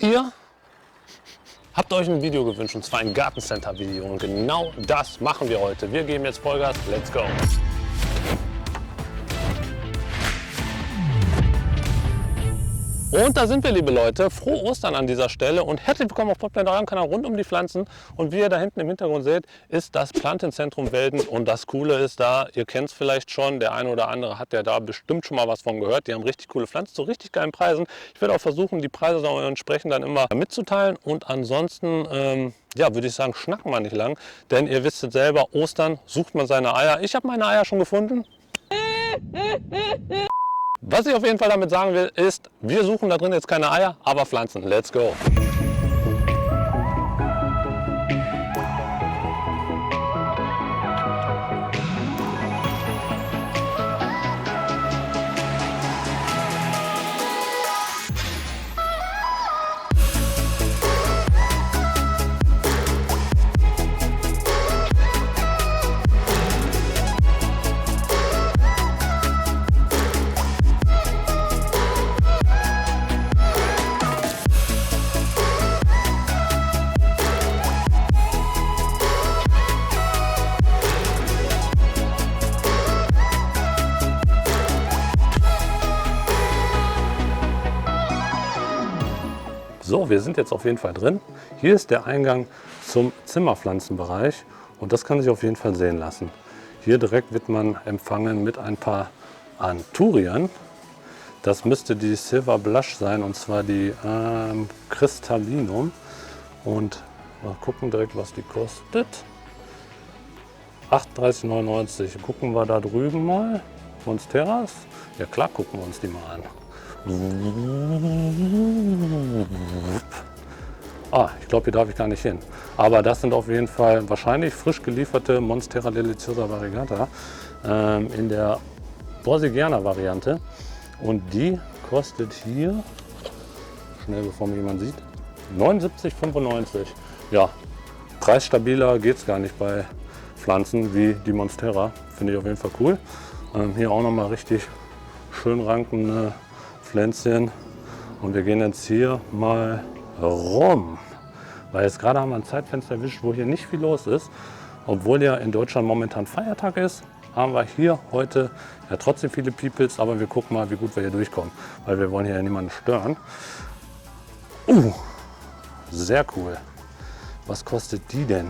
Ihr habt euch ein Video gewünscht, und zwar ein Gartencenter-Video. Und genau das machen wir heute. Wir geben jetzt Vollgas. Let's go! Und da sind wir, liebe Leute. Frohe Ostern an dieser Stelle und herzlich willkommen auf Potplant, eurem Kanal rund um die Pflanzen. Und wie ihr da hinten im Hintergrund seht, ist das Plantenzentrum Welden. Und das Coole ist da, ihr kennt es vielleicht schon, der eine oder andere hat ja da bestimmt schon mal was von gehört. Die haben richtig coole Pflanzen zu richtig geilen Preisen. Ich werde auch versuchen, die Preise auch entsprechend dann immer mitzuteilen. Und ansonsten, ja, würde ich sagen, schnacken wir nicht lang. Denn ihr wisst es selber, Ostern sucht man seine Eier. Ich habe meine Eier schon gefunden. Was ich auf jeden Fall damit sagen will, ist, wir suchen da drin jetzt keine Eier, aber Pflanzen. Let's go! So, wir sind jetzt auf jeden Fall drin. Hier ist der Eingang zum Zimmerpflanzenbereich und das kann sich auf jeden Fall sehen lassen. Hier direkt wird man empfangen mit ein paar Anthurien. Das müsste die Silver Blush sein, und zwar die Crystallinum. Und mal gucken direkt, was die kostet. 38,99 €. Gucken wir da drüben mal. Monsteras? Ja klar, gucken wir uns die mal an. Ich glaube, hier darf ich gar nicht hin. Aber das sind auf jeden Fall wahrscheinlich frisch gelieferte Monstera Deliciosa Variegata in der Borsigiana Variante. Und die kostet hier, schnell bevor mich jemand sieht, 79,95 €. Ja, preisstabiler geht es gar nicht bei Pflanzen wie die Monstera. Finde ich auf jeden Fall cool. Hier auch nochmal richtig schön rankende Pflänzchen. Und wir gehen jetzt hier mal rum, weil jetzt gerade haben wir ein Zeitfenster erwischt, wo hier nicht viel los ist. Obwohl ja in Deutschland momentan Feiertag ist, haben wir hier heute ja trotzdem viele Peoples, aber wir gucken mal, wie gut wir hier durchkommen, weil wir wollen hier ja niemanden stören. Sehr cool. Was kostet die denn?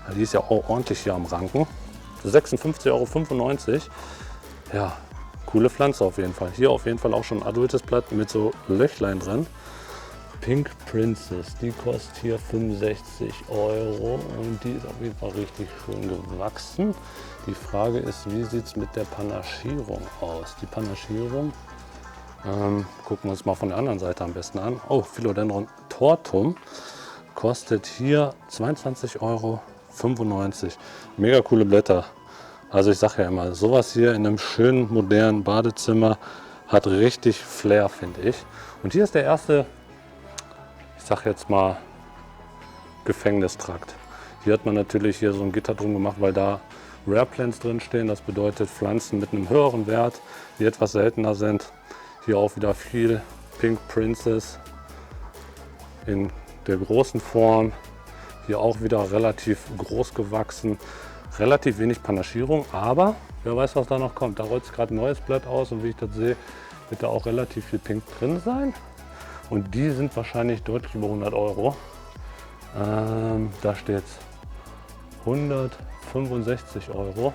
Ja, die ist ja auch ordentlich hier am Ranken. 56,95 €. Ja, coole Pflanze auf jeden Fall. Hier auf jeden Fall auch schon ein adultes Blatt mit so Löchlein drin. Pink Princess, die kostet hier 65 € und die ist auf jeden Fall richtig schön gewachsen. Die Frage ist, wie sieht es mit der Panaschierung aus? Die Panaschierung, gucken wir uns mal von der anderen Seite am besten an. Oh, Philodendron tortum kostet hier 22,95 €. Mega coole Blätter. Also ich sage ja immer, sowas hier in einem schönen, modernen Badezimmer hat richtig Flair, finde ich. Und hier ist der erste, ich sage jetzt mal, Gefängnistrakt. Hier hat man natürlich hier so ein Gitter drum gemacht, weil da Rare Plants drin stehen. Das bedeutet Pflanzen mit einem höheren Wert, die etwas seltener sind. Hier auch wieder viel Pink Princess in der großen Form. Hier auch wieder relativ groß gewachsen. Relativ wenig Panaschierung, aber wer weiß, was da noch kommt. Da rollt gerade ein neues Blatt aus und wie ich das sehe, wird da auch relativ viel Pink drin sein. Und die sind wahrscheinlich deutlich über 100 €. Da steht es 165 €.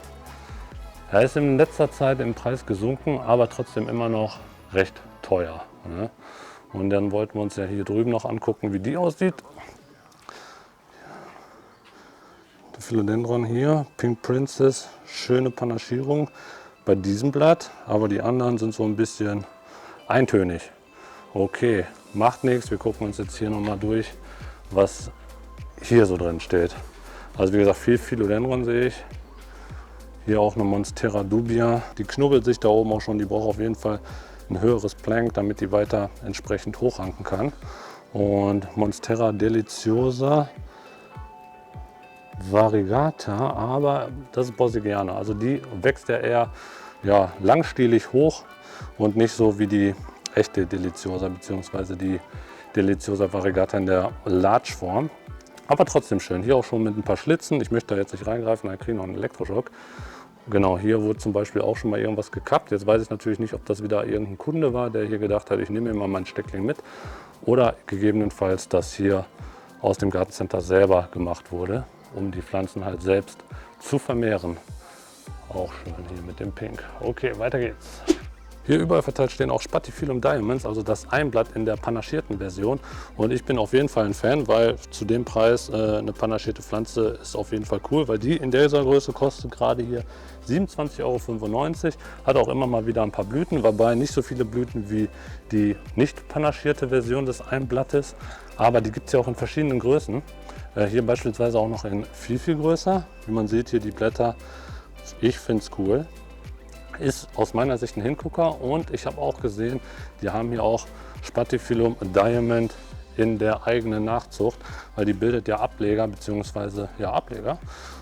Er ist in letzter Zeit im Preis gesunken, aber trotzdem immer noch recht teuer. Ne? Und dann wollten wir uns ja hier drüben noch angucken, wie die aussieht. Philodendron hier, Pink Princess, schöne Panaschierung bei diesem Blatt, aber die anderen sind so ein bisschen eintönig. Okay, macht nichts, wir gucken uns jetzt hier nochmal durch, was hier so drin steht. Also wie gesagt, viel Philodendron sehe ich. Hier auch eine Monstera dubia, die knubbelt sich da oben auch schon, die braucht auf jeden Fall ein höheres Plank, damit die weiter entsprechend hochranken kann. Und Monstera Deliciosa Variegata, aber das ist Borsigiana. Also die wächst ja eher langstielig hoch und nicht so wie die echte Deliciosa bzw. die Deliciosa variegata in der Large-Form. Aber trotzdem schön. Hier auch schon mit ein paar Schlitzen. Ich möchte da jetzt nicht reingreifen, dann kriege ich noch einen Elektroschock. Genau, hier wurde zum Beispiel auch schon mal irgendwas gekappt. Jetzt weiß ich natürlich nicht, ob das wieder irgendein Kunde war, der hier gedacht hat, ich nehme mir mal mein Steckling mit. Oder gegebenenfalls, dass hier aus dem Gartencenter selber gemacht wurde, um die Pflanzen halt selbst zu vermehren. Auch schön hier mit dem Pink. Okay, weiter geht's. Hier überall verteilt stehen auch Spathiphyllum Diamonds, also das Einblatt in der panaschierten Version. Und ich bin auf jeden Fall ein Fan, weil zu dem Preis eine panaschierte Pflanze ist auf jeden Fall cool, weil die in dieser Größe kostet gerade hier 27,95 €. Hat auch immer mal wieder ein paar Blüten, wobei nicht so viele Blüten wie die nicht panaschierte Version des Einblattes. Aber die gibt es ja auch in verschiedenen Größen. Hier beispielsweise auch noch in viel, viel größer. Wie man sieht hier die Blätter, ich finde es cool. Ist aus meiner Sicht ein Hingucker und ich habe auch gesehen, die haben hier auch Spathiphyllum Diamond in der eigenen Nachzucht, weil die bildet ja Ableger bzw. ja Ableger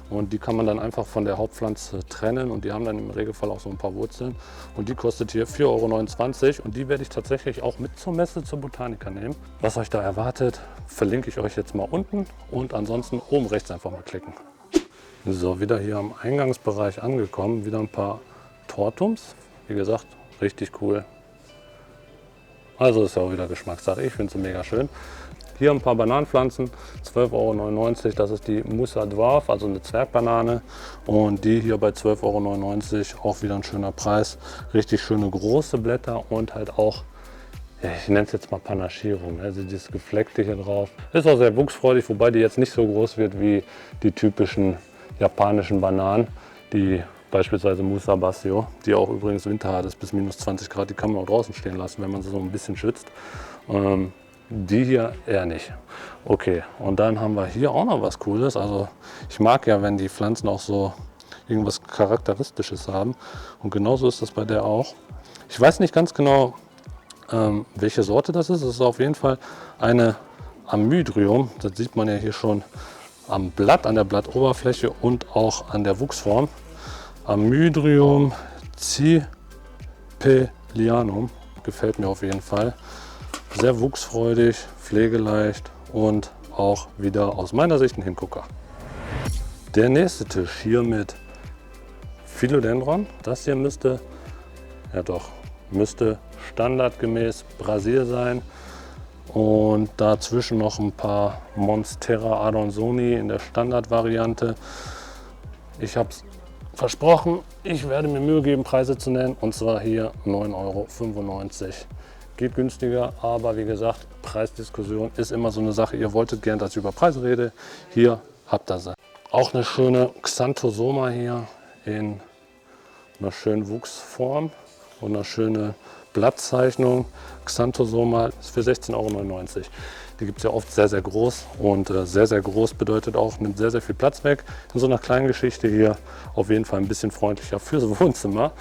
und die kann man dann einfach von der Hauptpflanze trennen und die haben dann im Regelfall auch so ein paar Wurzeln und die kostet hier 4,29 € und die werde ich tatsächlich auch mit zur Messe zur Botanica nehmen. Was euch da erwartet, verlinke ich euch jetzt mal unten und ansonsten oben rechts einfach mal klicken. So, wieder hier am Eingangsbereich angekommen, wieder ein paar Tortums, wie gesagt, richtig cool. Also ist ja auch wieder Geschmackssache, ich finde sie mega schön. Hier ein paar Bananenpflanzen, 12,99 €, das ist die Musa Dwarf, also eine Zwergbanane. Und die hier bei 12,99 € auch wieder ein schöner Preis. Richtig schöne große Blätter und halt auch, ja, ich nenne es jetzt mal Panaschierung, also dieses Gefleckte hier drauf. Ist auch sehr wuchsfreudig, wobei die jetzt nicht so groß wird wie die typischen japanischen Bananen, die beispielsweise Musa Basio, die auch übrigens winterhart ist, bis minus 20 Grad, die kann man auch draußen stehen lassen, wenn man sie so ein bisschen schützt. Die hier eher nicht. Okay, und dann haben wir hier auch noch was Cooles. Also ich mag ja, wenn die Pflanzen auch so irgendwas Charakteristisches haben. Und genauso ist das bei der auch. Ich weiß nicht ganz genau, welche Sorte das ist. Es ist auf jeden Fall eine Amydrium. Das sieht man ja hier schon am Blatt, an der Blattoberfläche und auch an der Wuchsform. Amydrium cipellianum gefällt mir auf jeden Fall. Sehr wuchsfreudig, pflegeleicht und auch wieder aus meiner Sicht ein Hingucker. Der nächste Tisch hier mit Philodendron. Das hier müsste standardgemäß Brasil sein. Und dazwischen noch ein paar Monstera adansoni in der Standardvariante. Ich habe es versprochen, ich werde mir Mühe geben, Preise zu nennen, und zwar hier 9,95 €. Geht günstiger, aber wie gesagt, Preisdiskussion ist immer so eine Sache. Ihr wolltet gern, dass ich über Preise rede. Hier habt ihr sie. Auch eine schöne Xanthosoma hier in einer schönen Wuchsform und eine schöne Blattzeichnung. Xanthosoma ist für 16,99 €. Die gibt es ja oft sehr, sehr groß und sehr, sehr groß bedeutet auch, nimmt sehr, sehr viel Platz weg. In so einer kleinen Geschichte hier auf jeden Fall ein bisschen freundlicher fürs Wohnzimmer.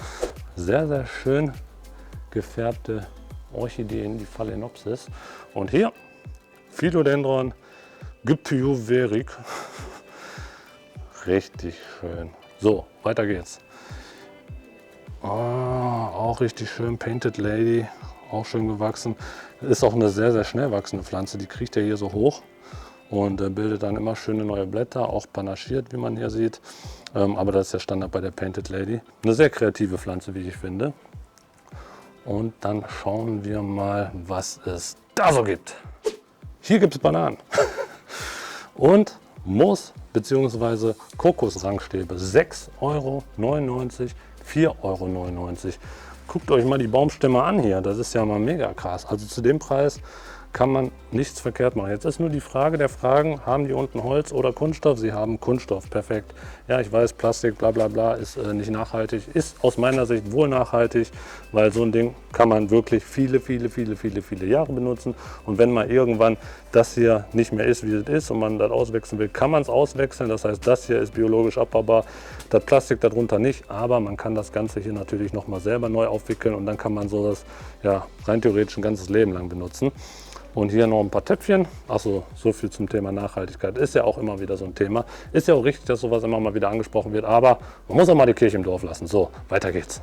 Sehr, sehr schön gefärbte Orchideen, die Phalaenopsis. Und hier Philodendron gypyoveric. Richtig schön. So, weiter geht's. Auch richtig schön Painted Lady. Auch schön gewachsen. Ist auch eine sehr, sehr schnell wachsende Pflanze. Die kriegt ja hier so hoch und bildet dann immer schöne neue Blätter, auch panaschiert, wie man hier sieht. Aber das ist der Standard bei der Painted Lady. Eine sehr kreative Pflanze, wie ich finde. Und dann schauen wir mal, was es da so gibt. Hier gibt es Bananen und Moos bzw. Kokosrangstäbe. 6,99 €, 4,99 €. Guckt euch mal die Baumstämme an hier, das ist ja mal mega krass. Also zu dem Preis kann man nichts verkehrt machen. Jetzt ist nur die Frage der Fragen, haben die unten Holz oder Kunststoff? Sie haben Kunststoff, perfekt. Ja, ich weiß, Plastik, bla bla bla, ist nicht nachhaltig, ist aus meiner Sicht wohl nachhaltig, weil so ein Ding kann man wirklich viele Jahre benutzen. Und wenn mal irgendwann das hier nicht mehr ist, wie es ist und man das auswechseln will, kann man es auswechseln. Das heißt, das hier ist biologisch abbaubar, das Plastik darunter nicht, aber man kann das Ganze hier natürlich nochmal selber neu aufwickeln und dann kann man so das ja, rein theoretisch ein ganzes Leben lang benutzen. Und hier noch ein paar Töpfchen. Achso, so viel zum Thema Nachhaltigkeit. Ist ja auch immer wieder so ein Thema. Ist ja auch richtig, dass sowas immer mal wieder angesprochen wird. Aber man muss auch mal die Kirche im Dorf lassen. So, weiter geht's.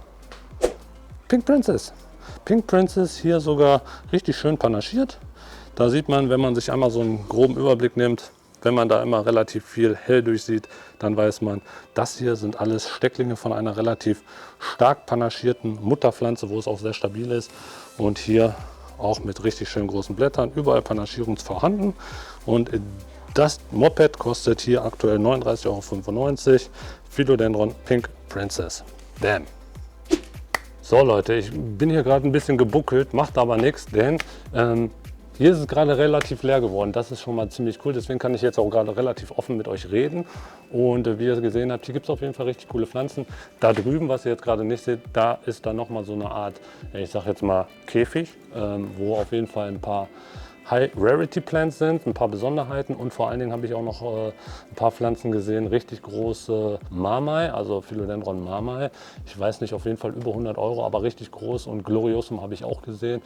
Pink Princess. Pink Princess hier sogar richtig schön panaschiert. Da sieht man, wenn man sich einmal so einen groben Überblick nimmt, wenn man da immer relativ viel hell durchsieht, dann weiß man, das hier sind alles Stecklinge von einer relativ stark panaschierten Mutterpflanze, wo es auch sehr stabil ist. Und hier auch mit richtig schön großen Blättern, überall Panaschierung vorhanden. Und das Moped kostet hier aktuell 39,95 €. Philodendron Pink Princess. Bam! So Leute, ich bin hier gerade ein bisschen gebuckelt, macht aber nichts, denn hier ist es gerade relativ leer geworden. Das ist schon mal ziemlich cool, deswegen kann ich jetzt auch gerade relativ offen mit euch reden. Und wie ihr gesehen habt, hier gibt es auf jeden Fall richtig coole Pflanzen. Da drüben, was ihr jetzt gerade nicht seht, da ist dann nochmal so eine Art, ich sag jetzt mal Käfig, wo auf jeden Fall ein paar High-Rarity-Plants sind, ein paar Besonderheiten, und vor allen Dingen habe ich auch noch ein paar Pflanzen gesehen, richtig große Mamai, also Philodendron Mamai. Ich weiß nicht, auf jeden Fall über 100 €, aber richtig groß, und Gloriosum habe ich auch gesehen.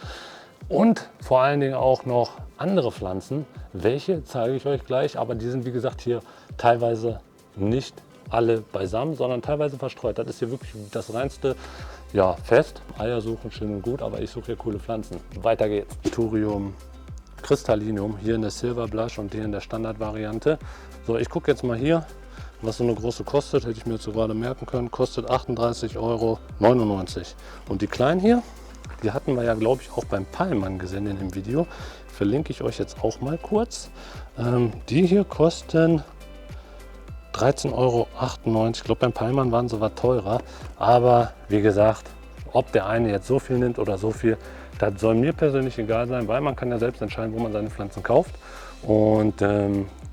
Und vor allen Dingen auch noch andere Pflanzen, welche zeige ich euch gleich, aber die sind wie gesagt hier teilweise nicht alle beisammen, sondern teilweise verstreut. Das ist hier wirklich das reinste Fest. Eier suchen schön und gut, aber ich suche hier coole Pflanzen. Weiter geht's. Thurium Crystallinum, hier in der Silver Blush und hier in der Standardvariante. So, ich gucke jetzt mal hier, was so eine große kostet, hätte ich mir jetzt so gerade merken können, kostet 38,99 €. Und die kleinen hier, die hatten wir ja, glaube ich, auch beim Palmann gesehen in dem Video. Verlinke ich euch jetzt auch mal kurz. Die hier kosten 13,98 €. Ich glaube, beim Palmann waren sie was teurer. Aber wie gesagt, ob der eine jetzt so viel nimmt oder so viel, das soll mir persönlich egal sein, weil man kann ja selbst entscheiden, wo man seine Pflanzen kauft. Und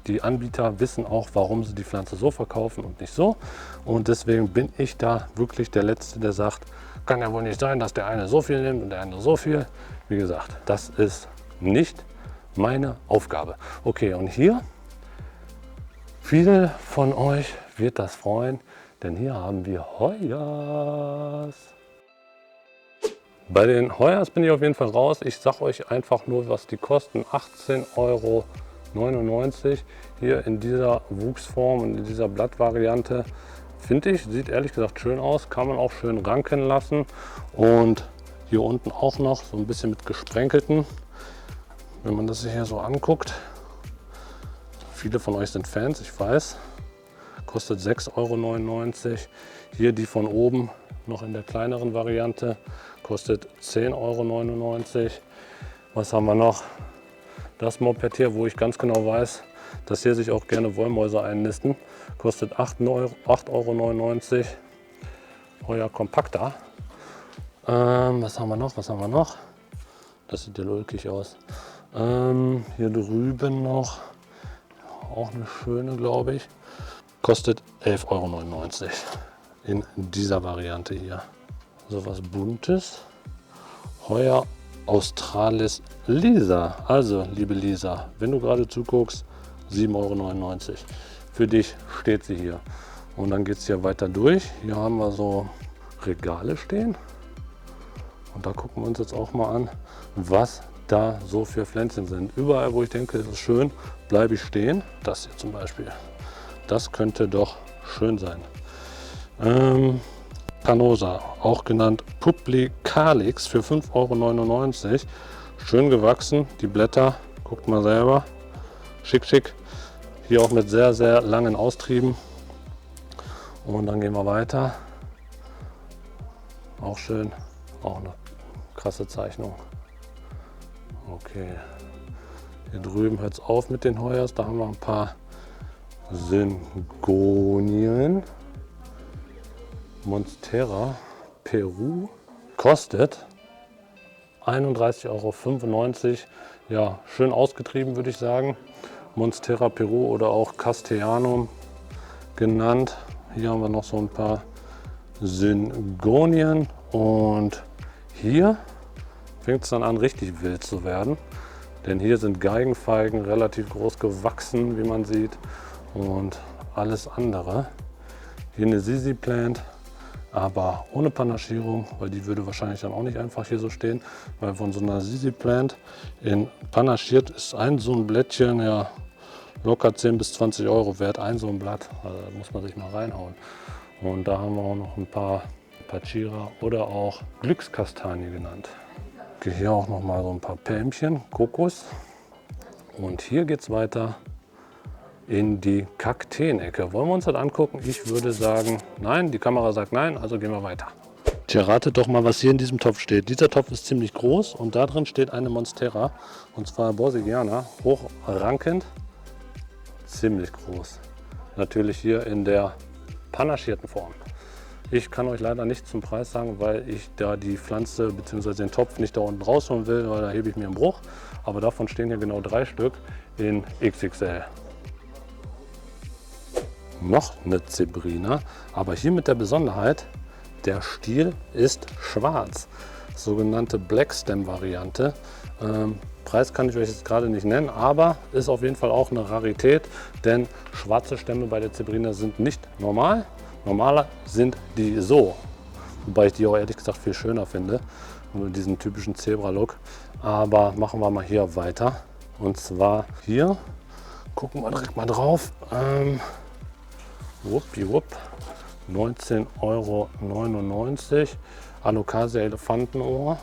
die Anbieter wissen auch, warum sie die Pflanze so verkaufen und nicht so. Und deswegen bin ich da wirklich der Letzte, der sagt, kann ja wohl nicht sein, dass der eine so viel nimmt und der andere so viel. Wie gesagt, das ist nicht meine Aufgabe. Okay, und hier, viele von euch wird das freuen, denn hier haben wir Heuers. Bei den Heuers bin ich auf jeden Fall raus. Ich sage euch einfach nur, was die kosten. 18,99 € hier in dieser Wuchsform und in dieser Blattvariante. Finde ich, sieht ehrlich gesagt schön aus. Kann man auch schön ranken lassen. Und hier unten auch noch so ein bisschen mit gesprenkelten. Wenn man das hier so anguckt. Viele von euch sind Fans, ich weiß. Kostet 6,99 €. Hier die von oben noch in der kleineren Variante. Kostet 10,99 €. Was haben wir noch? Das Moped hier, wo ich ganz genau weiß, dass hier sich auch gerne Wollmäuse einnisten. Kostet 8,99 €. Heuer kompakter. Was haben wir noch? Was haben wir noch? Das sieht ja ulkig aus. Hier drüben noch. Auch eine schöne, glaube ich. Kostet 11,99 € in dieser Variante hier. So was Buntes. Heuer Australis Lisa. Also, liebe Lisa, wenn du gerade zuguckst, 7,99 €. Für dich steht sie hier. Und dann geht es hier weiter durch. Hier haben wir so Regale stehen. Und da gucken wir uns jetzt auch mal an, was da so für Pflänzchen sind. Überall, wo ich denke, es ist schön, bleibe ich stehen. Das hier zum Beispiel. Das könnte doch schön sein. Canosa, auch genannt Publicalix, für 5,99 €. Schön gewachsen, die Blätter, guckt mal selber. Schick, schick. Hier auch mit sehr, sehr langen Austrieben. Und dann gehen wir weiter. Auch schön, auch eine krasse Zeichnung. Okay, hier drüben hört es auf mit den Heuers. Da haben wir ein paar Syngonien. Monstera Peru kostet 31,95 €. Ja, schön ausgetrieben, würde ich sagen. Monstera Peru oder auch Castellanum genannt. Hier haben wir noch so ein paar Syngonien und hier fängt es dann an, richtig wild zu werden. Denn hier sind Geigenfeigen relativ groß gewachsen, wie man sieht, und alles andere. Hier eine Sisi Plant, aber ohne Panaschierung, weil die würde wahrscheinlich dann auch nicht einfach hier so stehen, weil von so einer Sisi Plant in panaschiert ist so ein Blättchen ja locker 10 bis 20 € wert, so ein Blatt. Also da muss man sich mal reinhauen. Und da haben wir auch noch ein paar Pachira oder auch Glückskastanie genannt. Okay, hier auch noch mal so ein paar Pälmchen, Kokos. Und hier geht es weiter in die Kakteen-Ecke. Wollen wir uns das angucken? Ich würde sagen, nein. Die Kamera sagt nein, also gehen wir weiter. Tja, ratet doch mal, was hier in diesem Topf steht. Dieser Topf ist ziemlich groß und da drin steht eine Monstera. Und zwar Borsigiana, hochrankend, ziemlich groß. Natürlich hier in der panaschierten Form. Ich kann euch leider nicht zum Preis sagen, weil ich da die Pflanze bzw. den Topf nicht da unten rausholen will, weil da hebe ich mir einen Bruch. Aber davon stehen hier genau 3 Stück in XXL. Noch eine Zebrina, aber hier mit der Besonderheit, der Stiel ist schwarz. Sogenannte Black Stem Variante. Preis kann ich euch jetzt gerade nicht nennen, aber ist auf jeden Fall auch eine Rarität, denn schwarze Stämme bei der Zebrina sind nicht normal. Normaler sind die so, wobei ich die auch ehrlich gesagt viel schöner finde, mit diesem typischen Zebra-Look. Aber machen wir mal hier weiter. Und zwar hier, gucken wir direkt mal drauf. Wuppiwupp, 19,99 €. Alocasia Elefantenohr.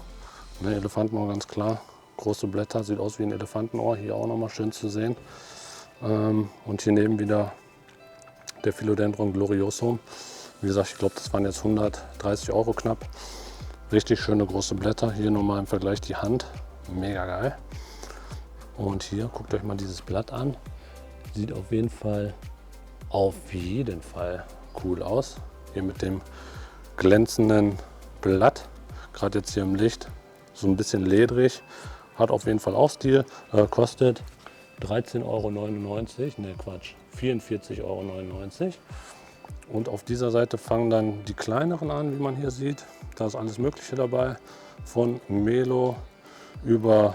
Ne, Elefantenohr ganz klar. Große Blätter, sieht aus wie ein Elefantenohr. Hier auch nochmal schön zu sehen. Und hier neben wieder der Philodendron gloriosum. Wie gesagt, ich glaube, das waren jetzt 130 € knapp. Richtig schöne große Blätter. Hier nochmal im Vergleich die Hand. Mega geil. Und hier, guckt euch mal dieses Blatt an. Sieht auf jeden Fall cool aus. Hier mit dem glänzenden Blatt. Gerade jetzt hier im Licht. So ein bisschen ledrig. Hat auf jeden Fall auch Stil. Kostet 13,99 €. Ne, Quatsch. 44,99 €. Und auf dieser Seite fangen dann die kleineren an, wie man hier sieht. Da ist alles Mögliche dabei. Von Melo über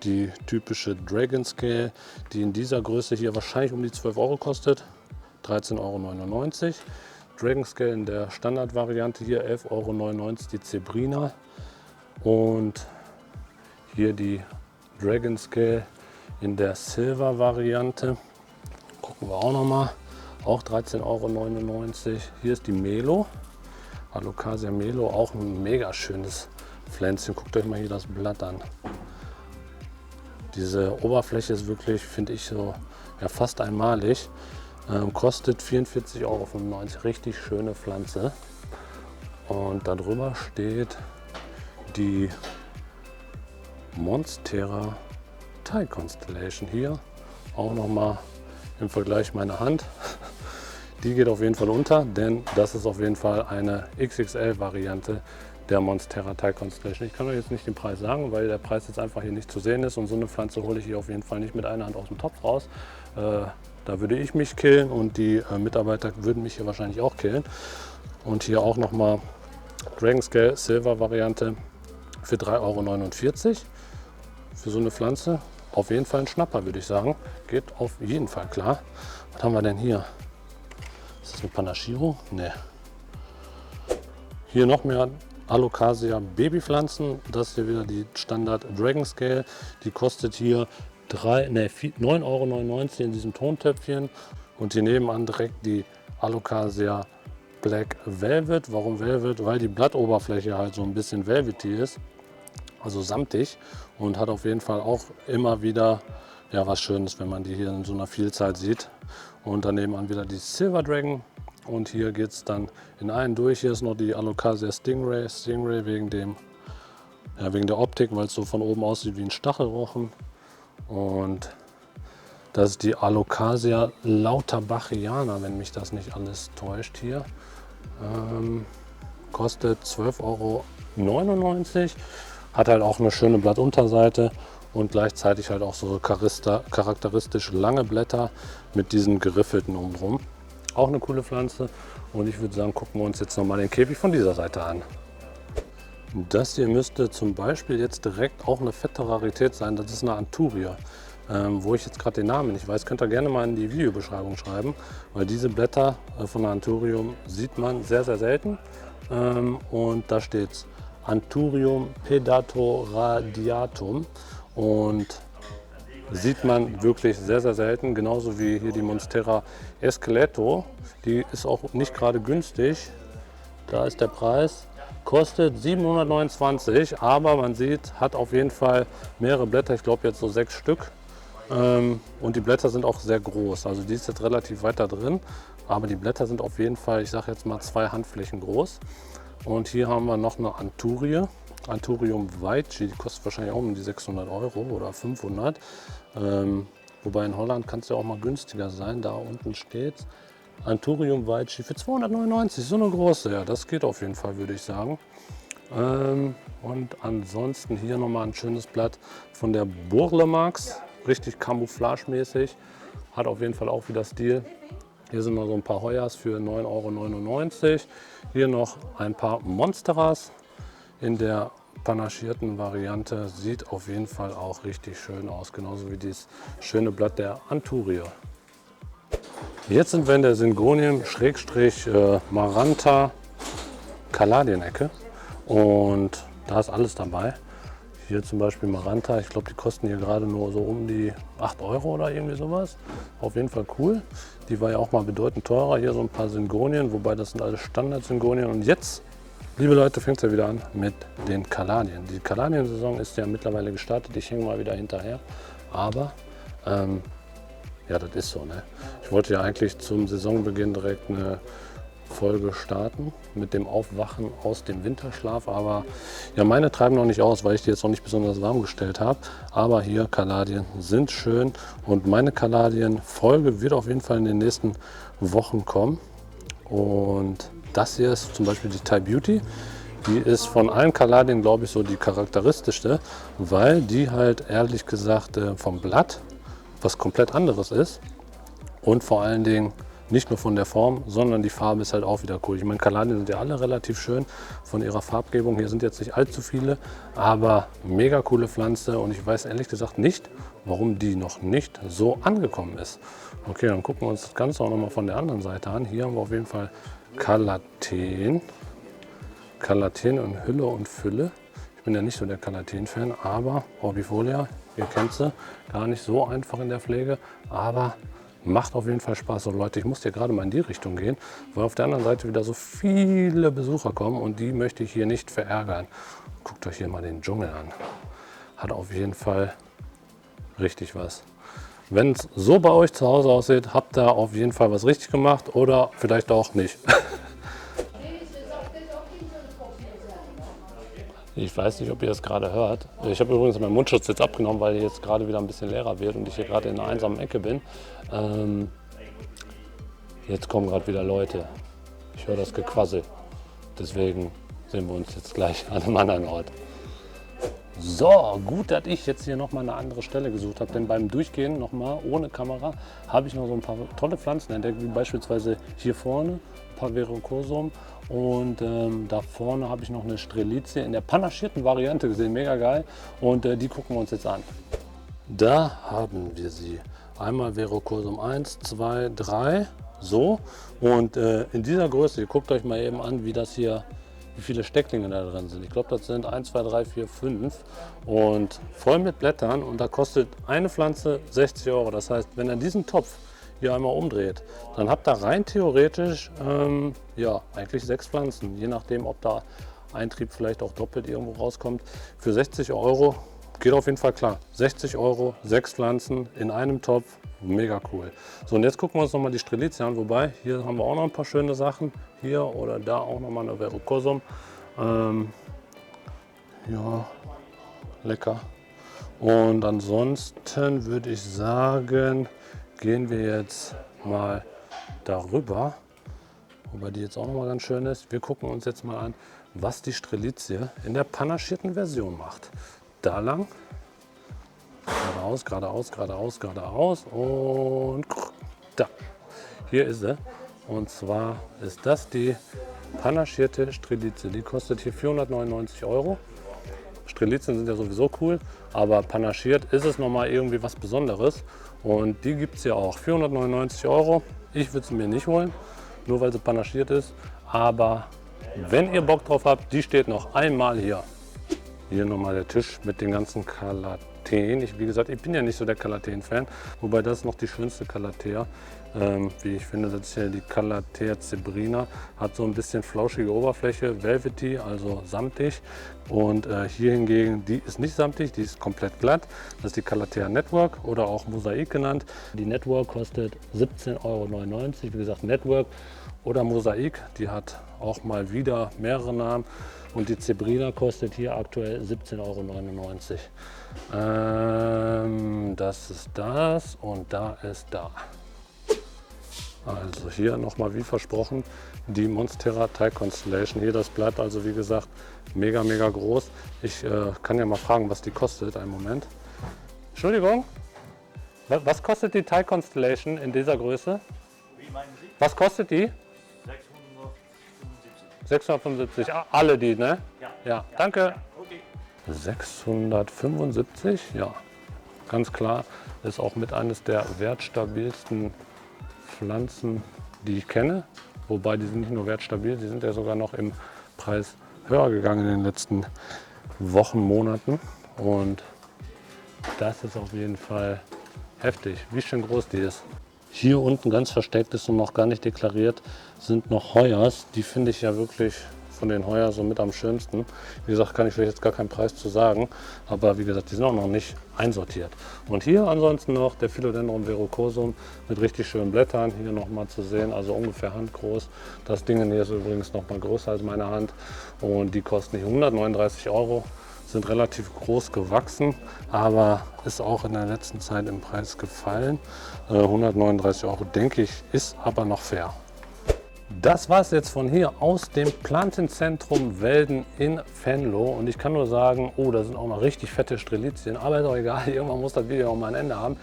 die typische Dragon Scale, die in dieser Größe hier wahrscheinlich um die 12 € kostet. 13,99 €. Dragon Scale in der Standardvariante hier 11,99 € die Zebrina. Und hier die Dragon Scale in der Silver Variante. Gucken wir auch noch mal. Auch 13,99 €. Hier ist die Melo. Alocasia Melo, auch ein mega schönes Pflänzchen. Guckt euch mal hier das Blatt an. Diese Oberfläche ist wirklich, finde ich, so ja, fast einmalig. Kostet 44,95 €. Richtig schöne Pflanze. Und darüber steht die Monstera Thai Constellation hier. Auch noch mal im Vergleich meine Hand. Die geht auf jeden Fall unter, denn das ist auf jeden Fall eine XXL-Variante der Monstera Thai Constellation. Ich kann euch jetzt nicht den Preis sagen, weil der Preis jetzt einfach hier nicht zu sehen ist. Und so eine Pflanze hole ich hier auf jeden Fall nicht mit einer Hand aus dem Topf raus. Da würde ich mich killen und die Mitarbeiter würden mich hier wahrscheinlich auch killen. Und hier auch nochmal Dragon Scale Silver Variante für 3,49 € für so eine Pflanze. Auf jeden Fall ein Schnapper, würde ich sagen. Geht auf jeden Fall klar. Was haben wir denn hier? Ist das eine Panaschierung? Ne. Hier noch mehr Alocasia Babypflanzen. Das ist hier wieder die Standard Dragon Scale. Die kostet hier 9,99 € in diesem Tontöpfchen. Und hier nebenan direkt die Alocasia Black Velvet. Warum Velvet? Weil die Blattoberfläche halt so ein bisschen velvety ist. Also samtig. Und hat auf jeden Fall auch immer wieder ja, was Schönes, wenn man die hier in so einer Vielzahl sieht. Und daneben an wieder die Silver Dragon. Und hier geht es dann in einen durch. Hier ist noch die Alocasia Stingray. Stingray wegen der Optik, weil es so von oben aussieht wie ein Stachelrochen. Und das ist die Alocasia Lauterbachiana, wenn mich das nicht alles täuscht hier. Kostet 12,99 €. Hat halt auch eine schöne Blattunterseite und gleichzeitig halt auch so charakteristisch lange Blätter mit diesen geriffelten umdrum. Auch eine coole Pflanze und ich würde sagen, gucken wir uns jetzt nochmal den Käfig von dieser Seite an. Das hier müsste zum Beispiel jetzt direkt auch eine fette Rarität sein. Das ist eine Anturia. Wo ich jetzt gerade den Namen nicht weiß, könnt ihr gerne mal in die Videobeschreibung schreiben, weil diese Blätter von der Anturium sieht man sehr, sehr selten. Und da steht es Anturium pedatoradiatum und sieht man wirklich sehr, sehr selten. Genauso wie hier die Monstera Esqueleto. Die ist auch nicht gerade günstig. Da ist der Preis. Kostet 729, aber man sieht, hat auf jeden Fall mehrere Blätter. Ich glaube jetzt so 6 Stück. Und die Blätter sind auch sehr groß. Also die ist jetzt relativ weit da drin, aber die Blätter sind auf jeden Fall, ich sage jetzt mal 2 Handflächen groß. Und hier haben wir noch eine Anturie, Anthurium veitchi, die kostet wahrscheinlich auch um die 600 € oder 500. Wobei in Holland kann es ja auch mal günstiger sein. Da unten steht Anthurium veitchi für 299, so eine große. Ja, das geht auf jeden Fall, würde ich sagen. Und ansonsten hier nochmal ein schönes Blatt von der Burlemax, richtig camouflagemäßig, hat auf jeden Fall auch wieder Stil. Hier sind noch so ein paar Hoyas für 9,99 €. Hier noch ein paar Monsteras in der panaschierten Variante, sieht auf jeden Fall auch richtig schön aus, genauso wie dieses schöne Blatt der Anturie. Jetzt sind wir in der Syngonium-Maranta Kaladien-Ecke und da ist alles dabei. Hier zum Beispiel Maranta, ich glaube, die kosten hier gerade nur so um die 8 € oder irgendwie sowas. Auf jeden Fall cool. Die war ja auch mal bedeutend teurer. Hier so ein paar Syngonien, wobei das sind alles Standard-Syngonien. Und jetzt, liebe Leute, fängt es ja wieder an mit den Kaladien. Die Kaladien-Saison ist ja mittlerweile gestartet. Ich hänge mal wieder hinterher. Aber ja, das ist so. Ne? Ich wollte ja eigentlich zum Saisonbeginn direkt eine Folge starten mit dem Aufwachen aus dem Winterschlaf, aber ja, meine treiben noch nicht aus, weil ich die jetzt noch nicht besonders warm gestellt habe. Aber hier Kaladien sind schön und meine Kaladien-Folge wird auf jeden Fall in den nächsten Wochen kommen. Und das hier ist zum Beispiel die Thai Beauty. Die ist von allen Kaladien, glaube ich, so die charakteristischste, weil die halt ehrlich gesagt vom Blatt was komplett anderes ist und vor allen Dingen nicht nur von der Form, sondern die Farbe ist halt auch wieder cool. Ich meine, Kaladien sind ja alle relativ schön von ihrer Farbgebung. Hier sind jetzt nicht allzu viele, aber mega coole Pflanze und ich weiß ehrlich gesagt nicht, warum die noch nicht so angekommen ist. Okay, dann gucken wir uns das Ganze auch nochmal von der anderen Seite an. Hier haben wir auf jeden Fall Kalaten. Kalaten in Hülle und Fülle. Ich bin ja nicht so der Kalaten-Fan, aber Orbifolia, ihr kennt sie, gar nicht so einfach in der Pflege, aber macht auf jeden Fall Spaß. Und Leute, ich muss hier gerade mal in die Richtung gehen, weil auf der anderen Seite wieder so viele Besucher kommen und die möchte ich hier nicht verärgern. Guckt euch hier mal den Dschungel an. Hat auf jeden Fall richtig was. Wenn es so bei euch zu Hause aussieht, habt ihr auf jeden Fall was richtig gemacht oder vielleicht auch nicht. Ich weiß nicht, ob ihr das gerade hört. Ich habe übrigens meinen Mundschutz jetzt abgenommen, weil jetzt gerade wieder ein bisschen leerer wird und ich hier gerade in einer einsamen Ecke bin. Jetzt kommen gerade wieder Leute. Ich höre das Gequassel. Deswegen sehen wir uns jetzt gleich an einem anderen Ort. So, gut, dass ich jetzt hier nochmal eine andere Stelle gesucht habe, denn beim Durchgehen nochmal ohne Kamera habe ich noch so ein paar tolle Pflanzen entdeckt, wie beispielsweise hier vorne ein paar Verrucosum und da vorne habe ich noch eine Strelizie in der panaschierten Variante gesehen, mega geil, und die gucken wir uns jetzt an. Da haben wir sie. Einmal Verrucosum 1, 2, 3, so, und in dieser Größe, ihr guckt euch mal eben an, wie viele Stecklinge da drin sind. Ich glaube, das sind 1, 2, 3, 4, 5 und voll mit Blättern und da kostet eine Pflanze 60 €. Das heißt, wenn ihr diesen Topf hier einmal umdreht, dann habt ihr rein theoretisch ja, eigentlich 6 Pflanzen, je nachdem, ob da ein Trieb vielleicht auch doppelt irgendwo rauskommt. Für 60 € geht auf jeden Fall klar. 60 €, 6 Pflanzen in einem Topf. Mega cool. So, und jetzt gucken wir uns nochmal die Strelizie an, wobei hier haben wir auch noch ein paar schöne Sachen. Hier oder da auch nochmal eine Verrucosum. Ja, lecker. Und ansonsten würde ich sagen, gehen wir jetzt mal darüber, wobei die jetzt auch nochmal ganz schön ist. Wir gucken uns jetzt mal an, was die Strelizie in der panaschierten Version macht. Da lang. Geradeaus, geradeaus, geradeaus, geradeaus und da. Hier ist sie. Und zwar ist das die panaschierte Strelizie. Die kostet hier 499 €. Strelizien sind ja sowieso cool, aber panaschiert ist es nochmal irgendwie was Besonderes. Und die gibt es ja auch. 499 €. Ich würde sie mir nicht holen, nur weil sie panaschiert ist. Aber wenn ihr Bock drauf habt, die steht noch einmal hier. Hier nochmal der Tisch mit den ganzen Kalaten. Wie gesagt, ich bin ja nicht so der Kalaten-Fan, wobei das ist noch die schönste Kalatea. Wie ich finde, das ist ja die Calathea zebrina. Hat so ein bisschen flauschige Oberfläche, velvety, also samtig. Und hier hingegen, die ist nicht samtig, die ist komplett glatt. Das ist die Calathea Network oder auch Mosaik genannt. Die Network kostet 17,99 €. Wie gesagt, Network oder Mosaik, die hat auch mal wieder mehrere Namen. Und die Zebrina kostet hier aktuell 17,99 €. Das ist das und da ist da. Also hier nochmal wie versprochen die Monstera Thai Constellation. Hier das Blatt, also wie gesagt, mega groß. Ich kann ja mal fragen, was die kostet. Einen Moment. Entschuldigung, was kostet die Thai Constellation in dieser Größe? Wie meinen Sie? Was kostet die? 675. Alle die, ne? Ja, danke. Okay. 675, ja, ganz klar. Ist auch mit eines der wertstabilsten Pflanzen, die ich kenne. Wobei die sind nicht nur wertstabil, die sind ja sogar noch im Preis höher gegangen in den letzten Wochen, Monaten. Und das ist auf jeden Fall heftig, wie schön groß die ist. Hier unten ganz versteckt ist und noch gar nicht deklariert, sind noch Heuers. Die finde ich ja wirklich von den Heuer so mit am schönsten. Wie gesagt, kann ich vielleicht jetzt gar keinen Preis zu sagen, aber wie gesagt, die sind auch noch nicht einsortiert. Und hier ansonsten noch der Philodendron verrucosum mit richtig schönen Blättern. Hier noch mal zu sehen, also ungefähr handgroß. Das Ding hier ist übrigens noch mal größer als meine Hand und die kosten nicht 139 €. Sind relativ groß gewachsen, aber ist auch in der letzten Zeit im Preis gefallen. 139 € denke ich, ist aber noch fair. Das war es jetzt von hier aus dem Plantenzentrum Welden in Venlo und ich kann nur sagen, oh, da sind auch noch richtig fette Strelitzien, aber ist auch egal, irgendwann muss das Video auch mal ein Ende haben.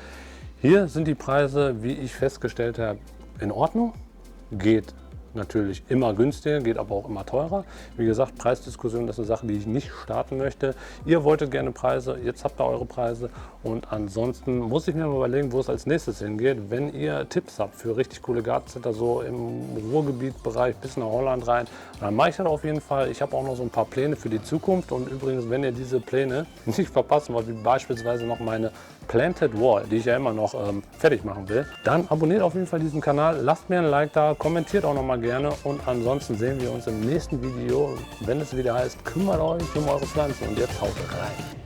Hier sind die Preise, wie ich festgestellt habe, in Ordnung. Geht natürlich immer günstiger, geht aber auch immer teurer. Wie gesagt, Preisdiskussion, das ist eine Sache, die ich nicht starten möchte. Ihr wolltet gerne Preise, jetzt habt ihr eure Preise und ansonsten muss ich mir mal überlegen, wo es als nächstes hingeht. Wenn ihr Tipps habt für richtig coole Gartencenter, so im Ruhrgebietbereich bis nach Holland rein, dann mache ich das auf jeden Fall. Ich habe auch noch so ein paar Pläne für die Zukunft und übrigens, wenn ihr diese Pläne nicht verpassen wollt, wie beispielsweise noch meine Planted Wall, die ich ja immer noch fertig machen will, dann abonniert auf jeden Fall diesen Kanal, lasst mir ein Like da, kommentiert auch noch mal gerne und ansonsten sehen wir uns im nächsten Video, wenn es wieder heißt, kümmert euch um eure Pflanzen und jetzt haut rein.